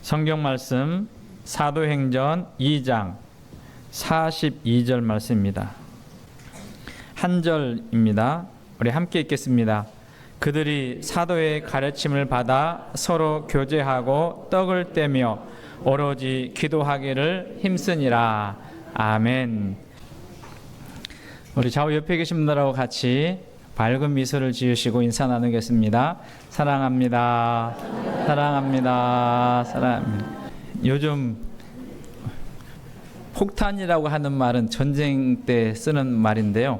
성경 말씀 사도행전 2장 42절 말씀입니다. 한 절입니다. 우리 함께 읽겠습니다. 그들이 사도의 가르침을 받아 서로 교제하고 떡을 떼며 오로지 기도하기를 힘쓰니라. 아멘. 우리 좌우 옆에 계신 분들하고 같이 밝은 미소를 지으시고 인사 나누겠습니다. 사랑합니다. 사랑합니다. 사랑합니다. 요즘 폭탄이라고 하는 말은 전쟁 때 쓰는 말인데요.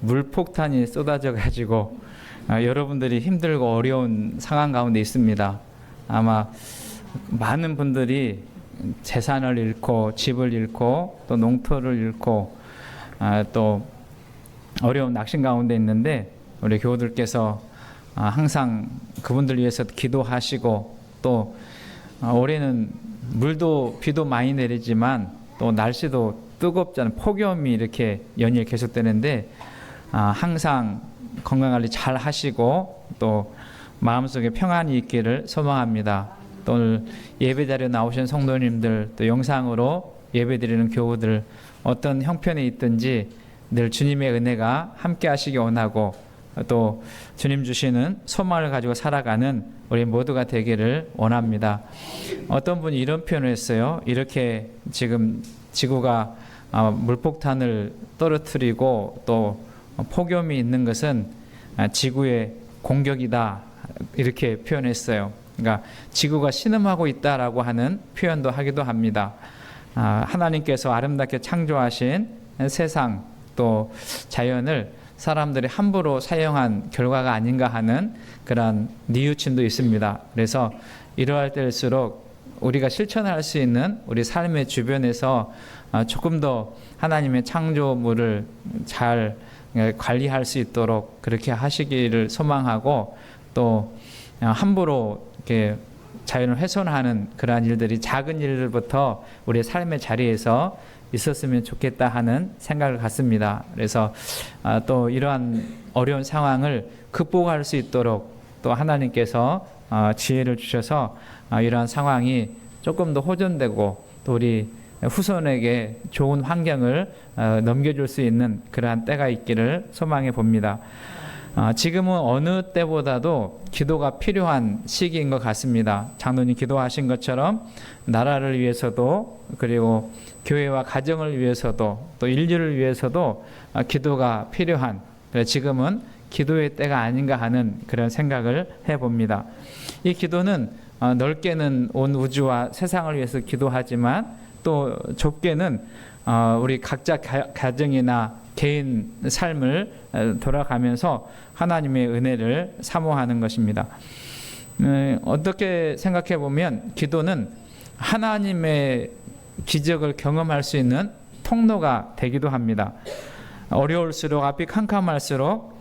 물폭탄이 쏟아져 가지고 여러분들이 힘들고 어려운 상황 가운데 있습니다. 아마 많은 분들이 재산을 잃고 집을 잃고 또 농토를 잃고 또 어려운 낙심 가운데 있는데 우리 교우들께서 항상 그분들 위해서 기도하시고 또 올해는 물도 비도 많이 내리지만 또 날씨도 뜨겁잖아요. 폭염이 이렇게 연일 계속되는데 항상 건강관리 잘 하시고 또 마음속에 평안이 있기를 소망합니다. 또 오늘 예배자리에 나오신 성도님들 또 영상으로 예배드리는 교우들 어떤 형편에 있든지 늘 주님의 은혜가 함께 하시기 원하고 또 주님 주시는 소망을 가지고 살아가는 우리 모두가 되기를 원합니다. 어떤 분이 이런 표현을 했어요. 이렇게 지금 지구가 물폭탄을 떨어뜨리고 또 폭염이 있는 것은 지구의 공격이다 이렇게 표현했어요. 그러니까 지구가 신음하고 있다라고 하는 표현도 하기도 합니다. 하나님께서 아름답게 창조하신 세상 또 자연을 사람들이 함부로 사용한 결과가 아닌가 하는 그런 뉘우침도 있습니다. 그래서 이러할 때일수록 우리가 실천할 수 있는 우리 삶의 주변에서 조금 더 하나님의 창조물을 잘 관리할 수 있도록 그렇게 하시기를 소망하고 또 함부로 이렇게 자연을 훼손하는 그러한 일들이 작은 일들부터 우리의 삶의 자리에서 있었으면 좋겠다 하는 생각을 갖습니다. 그래서 또 이러한 어려운 상황을 극복할 수 있도록 또 하나님께서 지혜를 주셔서 이러한 상황이 조금 더 호전되고 또 우리 후손에게 좋은 환경을 넘겨줄 수 있는 그러한 때가 있기를 소망해 봅니다. 지금은 어느 때보다도 기도가 필요한 시기인 것 같습니다. 장로님 기도하신 것처럼 나라를 위해서도 그리고 교회와 가정을 위해서도 또 인류를 위해서도 기도가 필요한 지금은 기도의 때가 아닌가 하는 그런 생각을 해봅니다. 이 기도는 넓게는 온 우주와 세상을 위해서 기도하지만 또 좁게는 우리 각자 가정이나 개인 삶을 돌아가면서 하나님의 은혜를 사모하는 것입니다. 어떻게 생각해 보면 기도는 하나님의 기적을 경험할 수 있는 통로가 되기도 합니다. 어려울수록 앞이 캄캄할수록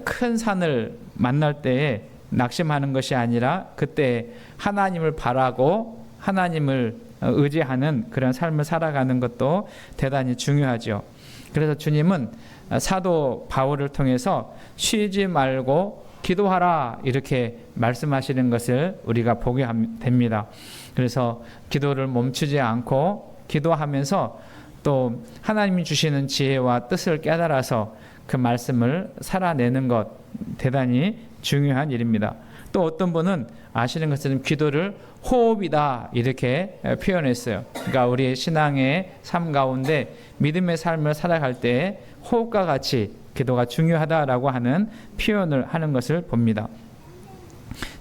큰 산을 만날 때에 낙심하는 것이 아니라 그때 하나님을 바라고 하나님을 의지하는 그런 삶을 살아가는 것도 대단히 중요하죠. 그래서 주님은 사도 바울을 통해서 쉬지 말고 기도하라 이렇게 말씀하시는 것을 우리가 보게 됩니다. 그래서 기도를 멈추지 않고 기도하면서 또 하나님이 주시는 지혜와 뜻을 깨달아서 그 말씀을 살아내는 것 대단히 중요한 일입니다. 또 어떤 분은 아시는 것처럼 기도를 호흡이다 이렇게 표현했어요. 그러니까 우리의 신앙의 삶 가운데 믿음의 삶을 살아갈 때 호흡과 같이 기도가 중요하다라고 하는 표현을 하는 것을 봅니다.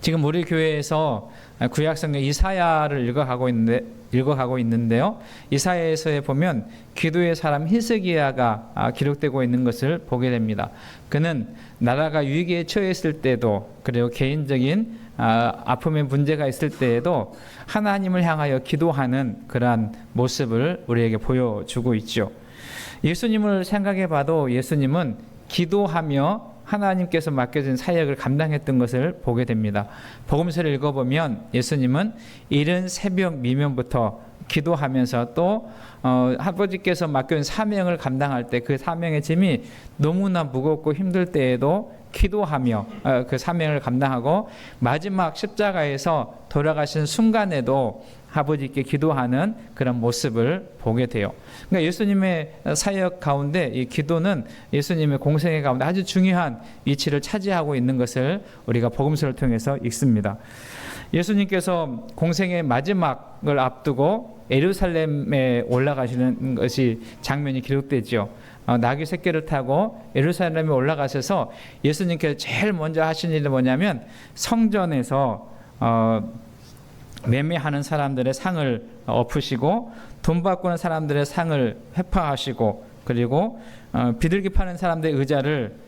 지금 우리 교회에서 구약성경 이사야를 읽어가고 있는데요. 이사야에서 보면 기도의 사람 히스기야가 기록되고 있는 것을 보게 됩니다. 그는 나라가 위기에 처했을 때도 그리고 개인적인 아픔의 문제가 있을 때에도 하나님을 향하여 기도하는 그러한 모습을 우리에게 보여주고 있죠. 예수님을 생각해 봐도 예수님은 기도하며 하나님께서 맡겨진 사역을 감당했던 것을 보게 됩니다. 복음서를 읽어보면 예수님은 이른 새벽 미명부터 기도하면서 또 아버지께서 맡겨진 사명을 감당할 때 그 사명의 짐이 너무나 무겁고 힘들 때에도 기도하며 그 사명을 감당하고 마지막 십자가에서 돌아가신 순간에도 아버지께 기도하는 그런 모습을 보게 돼요. 그러니까 예수님의 사역 가운데 이 기도는 예수님의 공생애 가운데 아주 중요한 위치를 차지하고 있는 것을 우리가 복음서를 통해서 읽습니다. 예수님께서 공생의 마지막을 앞두고 예루살렘에 올라가시는 것이 장면이 기록되죠. 나귀 새끼를 타고 예루살렘에 올라가셔서 예수님께서 제일 먼저 하신 일이 뭐냐면 성전에서 매매하는 사람들의 상을 엎으시고 돈 바꾸는 사람들의 상을 회파하시고 그리고 비둘기 파는 사람들의 의자를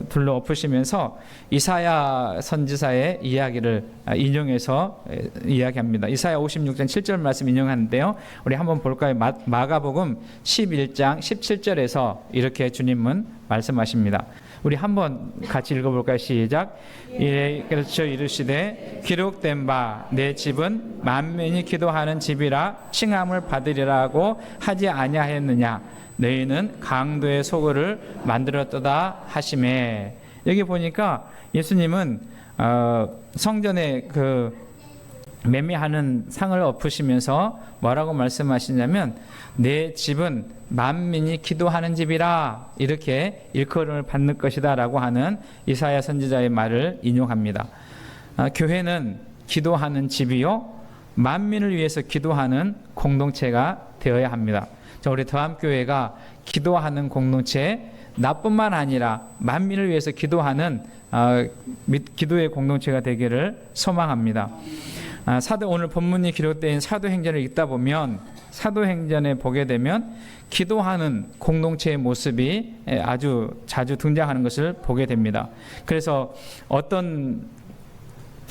둘러 엎으시면서 이사야 선지자의 이야기를 인용해서 이야기합니다. 이사야 56장 7절 말씀 인용하는데요. 우리 한번 볼까요? 마가복음 11장 17절에서 이렇게 주님은 말씀하십니다. 우리 한번 같이 읽어볼까요? 시작. 그렇죠. 이르시되 기록된 바 내 집은 만민이 기도하는 집이라 칭함을 받으리라고 하지 아니하였느냐. 너희는 강도의 소굴을 만들었도다 하시매. 여기 보니까 예수님은 성전에 그 매매하는 상을 엎으시면서 뭐라고 말씀하시냐면 내 집은 만민이 기도하는 집이라 이렇게 일컬음을 받는 것이다 라고 하는 이사야 선지자의 말을 인용합니다. 교회는 기도하는 집이요 만민을 위해서 기도하는 공동체가 되어야 합니다. 우리 더함교회가 기도하는 공동체, 나뿐만 아니라 만민을 위해서 기도하는 기도의 공동체가 되기를 소망합니다. 오늘 본문이 기록된 사도행전을 읽다 보면 사도행전에 보게 되면 기도하는 공동체의 모습이 아주 자주 등장하는 것을 보게 됩니다. 그래서 어떤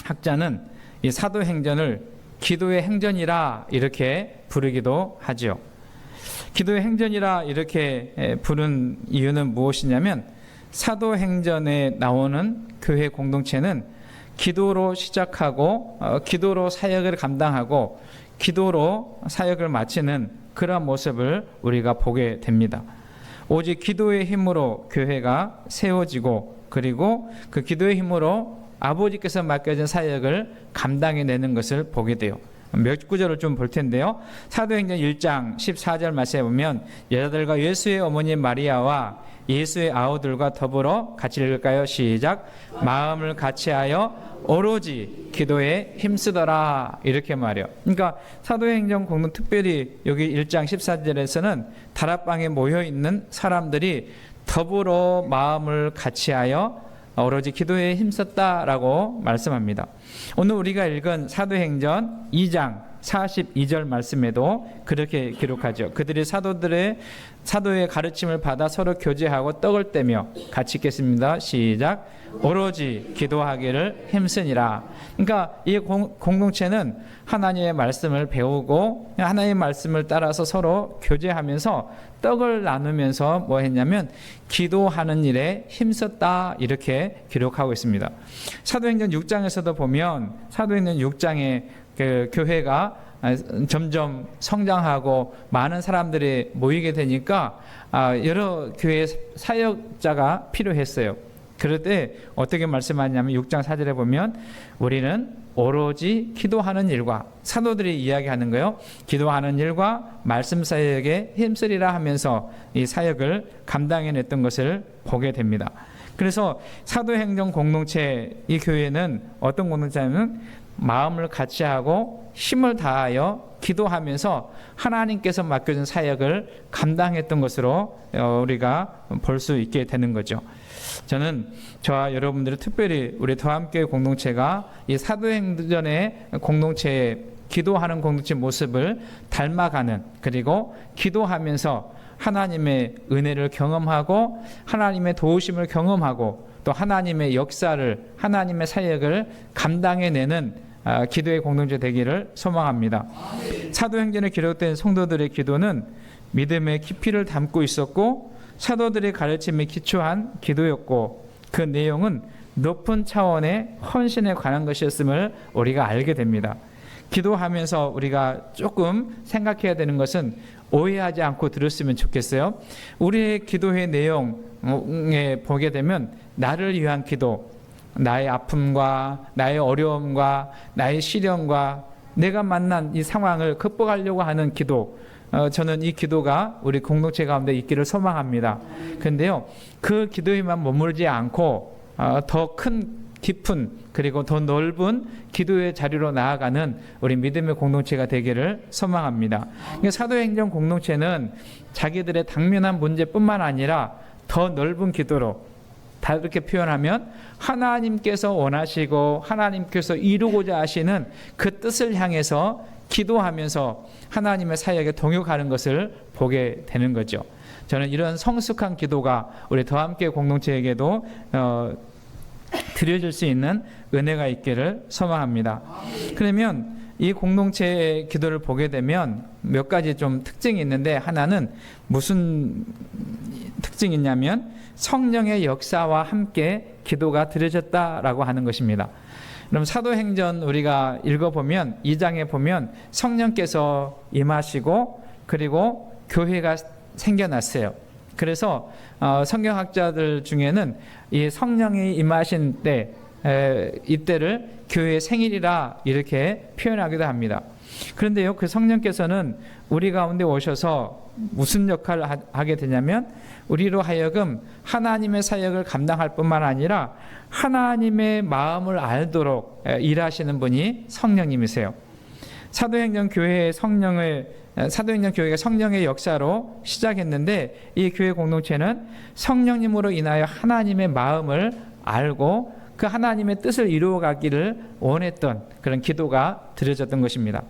학자는 이 사도행전을 기도의 행전이라 이렇게 부르기도 하죠. 기도의 행전이라 이렇게 부른 이유는 무엇이냐면 사도행전에 나오는 교회 공동체는 기도로 시작하고 기도로 사역을 감당하고 기도로 사역을 마치는 그런 모습을 우리가 보게 됩니다. 오직 기도의 힘으로 교회가 세워지고 그리고 그 기도의 힘으로 아버지께서 맡겨진 사역을 감당해내는 것을 보게 돼요. 몇 구절을 좀 볼 텐데요. 사도행전 1장 14절 말씀에 보면 여자들과 예수의 어머니 마리아와 예수의 아우들과 더불어 같이 읽을까요? 시작. 마음을 같이하여 오로지 기도에 힘쓰더라 이렇게 말해요. 그러니까 사도행전 공동 특별히 여기 1장 14절에서는 다락방에 모여있는 사람들이 더불어 마음을 같이하여 오로지 기도에 힘썼다라고 말씀합니다. 오늘 우리가 읽은 사도행전 2장 42절 말씀에도 그렇게 기록하죠. 그들이 사도의 가르침을 받아 서로 교제하고 떡을 떼며 같이 읽겠습니다. 시작. 오로지 기도하기를 힘쓰니라. 그러니까 이 공동체는 하나님의 말씀을 배우고 하나님의 말씀을 따라서 서로 교제하면서 떡을 나누면서 뭐 했냐면 기도하는 일에 힘썼다 이렇게 기록하고 있습니다. 사도행전 6장에서도 보면 사도행전 6장에 그 교회가 점점 성장하고 많은 사람들이 모이게 되니까 여러 교회 사역자가 필요했어요. 그럴 때 어떻게 말씀하냐면 6장 4절에 보면 우리는 오로지 기도하는 일과 사도들이 이야기하는 거예요. 기도하는 일과 말씀 사역에 힘쓰리라 하면서 이 사역을 감당해냈던 것을 보게 됩니다. 그래서 사도행전 공동체 이 교회는 어떤 공동체냐면 마음을 같이 하고 힘을 다하여 기도하면서 하나님께서 맡겨준 사역을 감당했던 것으로 우리가 볼 수 있게 되는 거죠. 저는 저와 여러분들이 특별히 우리 더함교회 공동체가 이 사도행전의 공동체의 기도하는 공동체 모습을 닮아가는 그리고 기도하면서 하나님의 은혜를 경험하고 하나님의 도우심을 경험하고 또 하나님의 역사를 하나님의 사역을 감당해내는 기도의 공동체 되기를 소망합니다. 사도행전에 기록된 성도들의 기도는 믿음의 깊이를 담고 있었고 사도들의 가르침에 기초한 기도였고 그 내용은 높은 차원의 헌신에 관한 것이었음을 우리가 알게 됩니다. 기도하면서 우리가 조금 생각해야 되는 것은 오해하지 않고 들었으면 좋겠어요. 우리의 기도의 내용에 보게 되면 나를 위한 기도, 나의 아픔과 나의 어려움과 나의 시련과 내가 만난 이 상황을 극복하려고 하는 기도, 저는 이 기도가 우리 공동체 가운데 있기를 소망합니다. 그런데요, 그 기도에만 머물지 않고 더 큰 깊은 그리고 더 넓은 기도의 자리로 나아가는 우리 믿음의 공동체가 되기를 소망합니다. 그러니까 사도행전 공동체는 자기들의 당면한 문제뿐만 아니라 더 넓은 기도로, 다르게 표현하면 하나님께서 원하시고 하나님께서 이루고자 하시는 그 뜻을 향해서 기도하면서 하나님의 사역에 동역하는 것을 보게 되는 거죠. 저는 이런 성숙한 기도가 우리 더함께 공동체에게도 드려질 수 있는 은혜가 있기를 소망합니다. 그러면 이 공동체의 기도를 보게 되면 몇 가지 좀 특징이 있는데, 하나는 무슨 특징이 있냐면 성령의 역사와 함께 기도가 드려졌다라고 하는 것입니다. 그럼 사도행전 우리가 읽어보면 2장에 보면 성령께서 임하시고 그리고 교회가 생겨났어요. 그래서 성경학자들 중에는 이 성령이 임하신 때, 이때를 교회의 생일이라 이렇게 표현하기도 합니다. 그런데요, 그 성령께서는 우리 가운데 오셔서 무슨 역할을 하게 되냐면 우리로 하여금 하나님의 사역을 감당할 뿐만 아니라 하나님의 마음을 알도록 일하시는 분이 성령님이세요. 사도행전 교회가 성령의 역사로 시작했는데, 이 교회 공동체는 성령님으로 인하여 하나님의 마음을 알고 그 하나님의 뜻을 이루어가기를 원했던 그런 기도가 드려졌던 것입니다.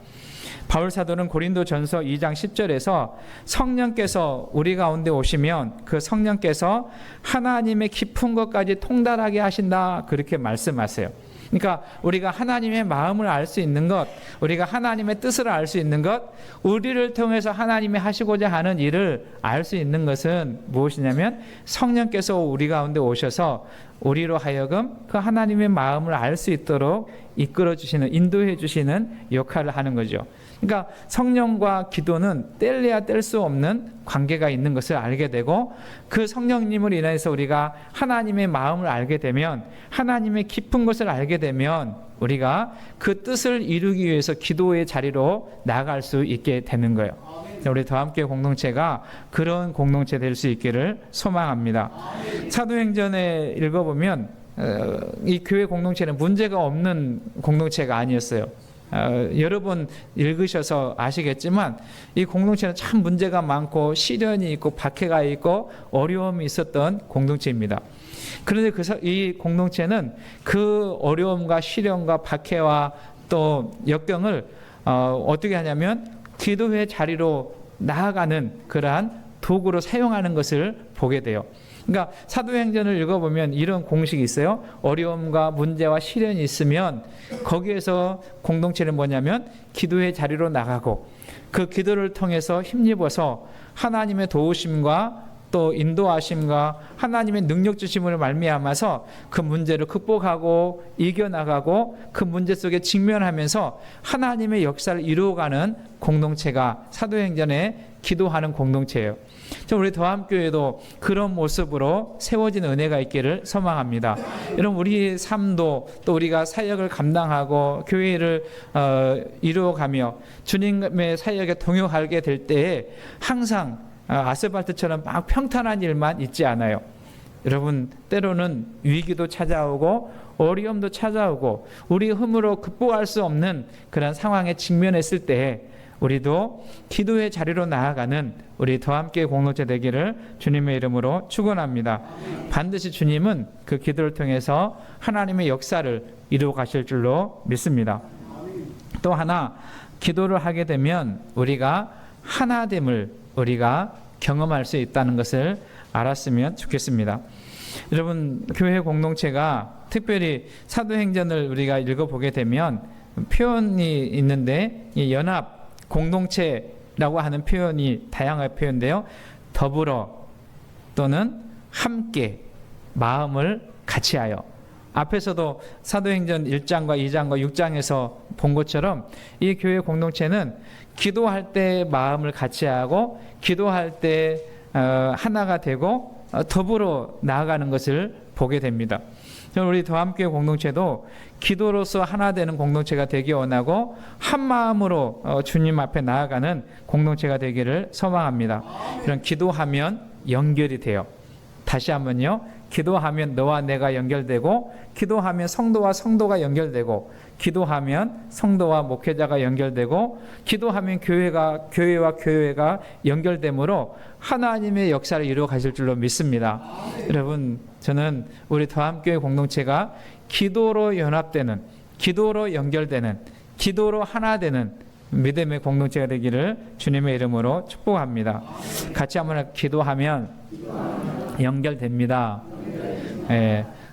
바울 사도는 고린도전서 2장 10절에서 성령께서 우리 가운데 오시면 그 성령께서 하나님의 깊은 것까지 통달하게 하신다, 그렇게 말씀하세요. 그러니까 우리가 하나님의 마음을 알 수 있는 것, 우리가 하나님의 뜻을 알 수 있는 것, 우리를 통해서 하나님이 하시고자 하는 일을 알 수 있는 것은 무엇이냐면 성령께서 우리 가운데 오셔서 우리로 하여금 그 하나님의 마음을 알 수 있도록 이끌어 주시는, 인도해 주시는 역할을 하는 거죠. 그러니까 성령과 기도는 뗄래야 뗄 수 없는 관계가 있는 것을 알게 되고, 그 성령님을 인해서 우리가 하나님의 마음을 알게 되면, 하나님의 깊은 것을 알게 되면 우리가 그 뜻을 이루기 위해서 기도의 자리로 나아갈 수 있게 되는 거예요. 우리 더함께 공동체가 그런 공동체 될 수 있기를 소망합니다. 사도행전에 읽어보면 이 교회 공동체는 문제가 없는 공동체가 아니었어요. 여러 번 읽으셔서 아시겠지만 이 공동체는 참 문제가 많고 시련이 있고 박해가 있고 어려움이 있었던 공동체입니다. 그런데 이 공동체는 그 어려움과 시련과 박해와 또 역경을 어떻게 하냐면 기도의 자리로 나아가는 그러한 도구로 사용하는 것을 보게 돼요. 그러니까 사도행전을 읽어보면 이런 공식이 있어요. 어려움과 문제와 시련이 있으면 거기에서 공동체는 뭐냐면 기도의 자리로 나가고 그 기도를 통해서 힘입어서 하나님의 도우심과 또 인도하심과 하나님의 능력 주심으로 말미암아서 그 문제를 극복하고 이겨나가고 그 문제 속에 직면하면서 하나님의 역사를 이루어가는 공동체가 사도행전에 기도하는 공동체예요. 우리 더함교회도 그런 모습으로 세워진 은혜가 있기를 소망합니다. 여러분, 우리 삶도 또 우리가 사역을 감당하고 교회를 이루어가며 주님의 사역에 동역하게 될 때에 항상 아스팔트처럼 막 평탄한 일만 있지 않아요. 여러분, 때로는 위기도 찾아오고 어려움도 찾아오고 우리 힘으로 극복할 수 없는 그런 상황에 직면했을 때 우리도 기도의 자리로 나아가는 우리 더함께 공동체 되기를 주님의 이름으로 축원합니다. 반드시 주님은 그 기도를 통해서 하나님의 역사를 이루어 가실 줄로 믿습니다. 또 하나, 기도를 하게 되면 우리가 하나됨을 우리가 경험할 수 있다는 것을 알았으면 좋겠습니다. 여러분, 교회 공동체가 특별히 사도행전을 우리가 읽어보게 되면 표현이 있는데 이 연합, 공동체라고 하는 표현이 다양하게 표현돼요. 더불어 또는 함께 마음을 같이하여. 앞에서도 사도행전 1장과 2장과 6장에서 본 것처럼 이 교회 공동체는 기도할 때 마음을 같이하고 기도할 때 하나가 되고 더불어 나아가는 것을 보게 됩니다. 저는 우리 더함교회 공동체도 기도로서 하나 되는 공동체가 되기 원하고 한 마음으로 주님 앞에 나아가는 공동체가 되기를 소망합니다. 이런 기도하면 연결이 돼요. 다시 한번요. 기도하면 너와 내가 연결되고, 기도하면 성도와 성도가 연결되고, 기도하면 성도와 목회자가 연결되고, 기도하면 교회와 교회가 연결되므로 하나님의 역사를 이루어 가실 줄로 믿습니다. 여러분, 저는 우리 더함교회 공동체가 기도로 연합되는, 기도로 연결되는, 기도로 하나 되는 믿음의 공동체가 되기를 주님의 이름으로 축복합니다. 같이 한번 기도하면 연결됩니다.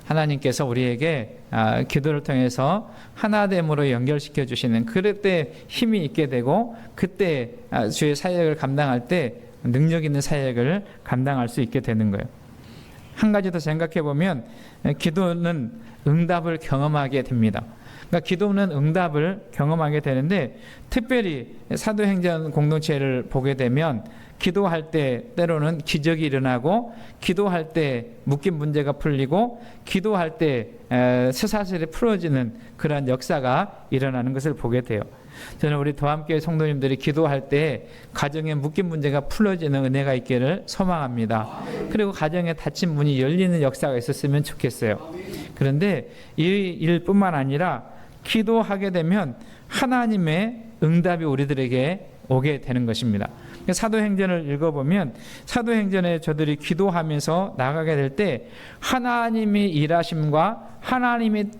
하나님께서 우리에게 기도를 통해서 하나됨으로 연결시켜 주시는, 그럴 때 힘이 있게 되고, 그때 주의 사역을 감당할 때 능력 있는 사역을 감당할 수 있게 되는 거예요. 한 가지 더 생각해 보면 기도는 응답을 경험하게 됩니다. 그러니까 기도는 응답을 경험하게 되는데, 특별히 사도행전 공동체를 보게 되면 기도할 때 때로는 기적이 일어나고, 기도할 때 묶인 문제가 풀리고, 기도할 때 쇠사슬이 풀어지는 그런 역사가 일어나는 것을 보게 돼요. 저는 우리 더함교회 성도님들이 기도할 때 가정에 묶인 문제가 풀어지는 은혜가 있기를 소망합니다. 그리고 가정에 닫힌 문이 열리는 역사가 있었으면 좋겠어요. 그런데 이 일뿐만 아니라 기도하게 되면 하나님의 응답이 우리들에게 오게 되는 것입니다. 사도행전을 읽어보면 사도행전에 저들이 기도하면서 나가게 될 때 하나님의 일하심과 하나님의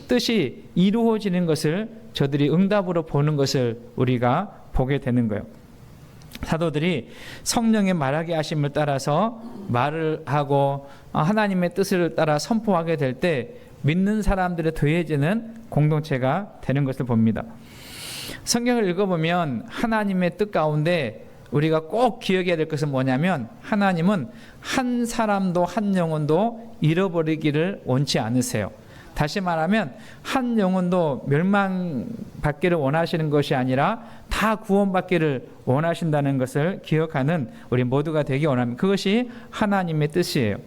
뜻이 이루어지는 것을 저들이 응답으로 보는 것을 우리가 보게 되는 거예요. 사도들이 성령의 말하게 하심을 따라서 말을 하고 하나님의 뜻을 따라 선포하게 될 때 믿는 사람들의 더해지는 공동체가 되는 것을 봅니다. 성경을 읽어보면 하나님의 뜻 가운데 우리가 꼭 기억해야 될 것은 뭐냐면, 하나님은 한 사람도 한 영혼도 잃어버리기를 원치 않으세요. 다시 말하면 한 영혼도 멸망받기를 원하시는 것이 아니라 다 구원받기를 원하신다는 것을 기억하는 우리 모두가 되기 원합니다. 그것이 하나님의 뜻이에요.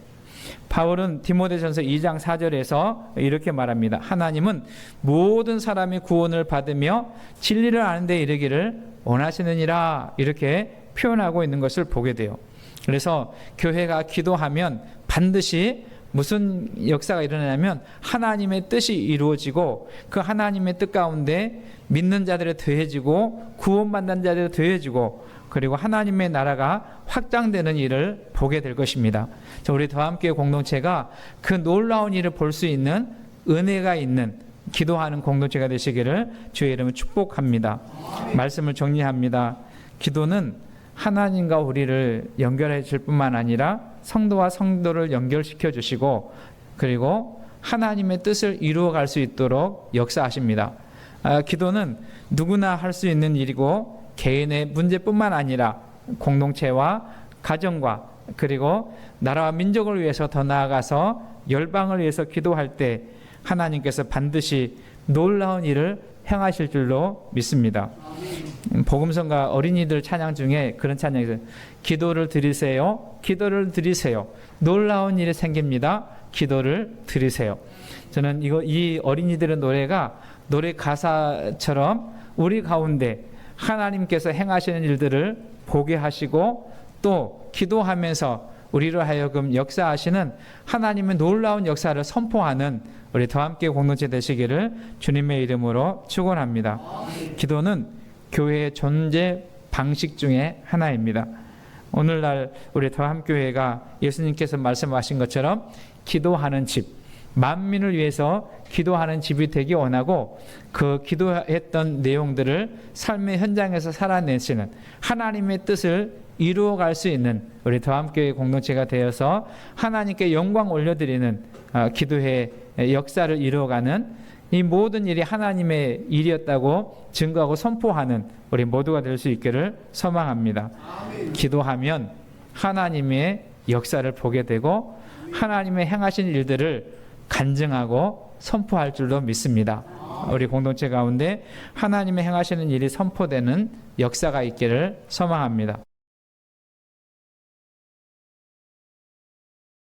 바울은 디모데전서 2장 4절에서 이렇게 말합니다. 하나님은 모든 사람이 구원을 받으며 진리를 아는 데 이르기를 원하시느니라, 이렇게 표현하고 있는 것을 보게 돼요. 그래서 교회가 기도하면 반드시 무슨 역사가 일어나냐면 하나님의 뜻이 이루어지고, 그 하나님의 뜻 가운데 믿는 자들이 더해지고 구원받는 자들이 더해지고, 그리고 하나님의 나라가 확장되는 일을 보게 될 것입니다. 우리 더함교회 공동체가 그 놀라운 일을 볼 수 있는 은혜가 있는 기도하는 공동체가 되시기를 주의 이름으로 축복합니다. 말씀을 정리합니다. 기도는 하나님과 우리를 연결해 줄 뿐만 아니라 성도와 성도를 연결시켜 주시고, 그리고 하나님의 뜻을 이루어갈 수 있도록 역사하십니다. 기도는 누구나 할 수 있는 일이고, 개인의 문제뿐만 아니라 공동체와 가정과 그리고 나라와 민족을 위해서 더 나아가서 열방을 위해서 기도할 때 하나님께서 반드시 놀라운 일을 행하실 줄로 믿습니다. 복음성가 어린이들 찬양 중에 그런 찬양이 있어요. 기도를 드리세요. 기도를 드리세요. 놀라운 일이 생깁니다. 기도를 드리세요. 저는 이 어린이들의 노래가 노래 가사처럼 우리 가운데 하나님께서 행하시는 일들을 보게 하시고, 또 기도하면서 우리로 하여금 역사하시는 하나님의 놀라운 역사를 선포하는 우리 더함교회 공동체 되시기를 주님의 이름으로 축원합니다. 기도는 교회의 존재 방식 중에 하나입니다. 오늘날 우리 더함교회가 예수님께서 말씀하신 것처럼 기도하는 집, 만민을 위해서 기도하는 집이 되기 원하고, 그 기도했던 내용들을 삶의 현장에서 살아내시는 하나님의 뜻을 이루어갈 수 있는 우리 더함교회 공동체가 되어서 하나님께 영광 올려드리는 기도의 역사를 이루어가는, 이 모든 일이 하나님의 일이었다고 증거하고 선포하는 우리 모두가 될 수 있기를 소망합니다. 기도하면 하나님의 역사를 보게 되고 하나님의 행하신 일들을 간증하고 선포할 줄로 믿습니다. 우리 공동체 가운데 하나님의 행하시는 일이 선포되는 역사가 있기를 소망합니다.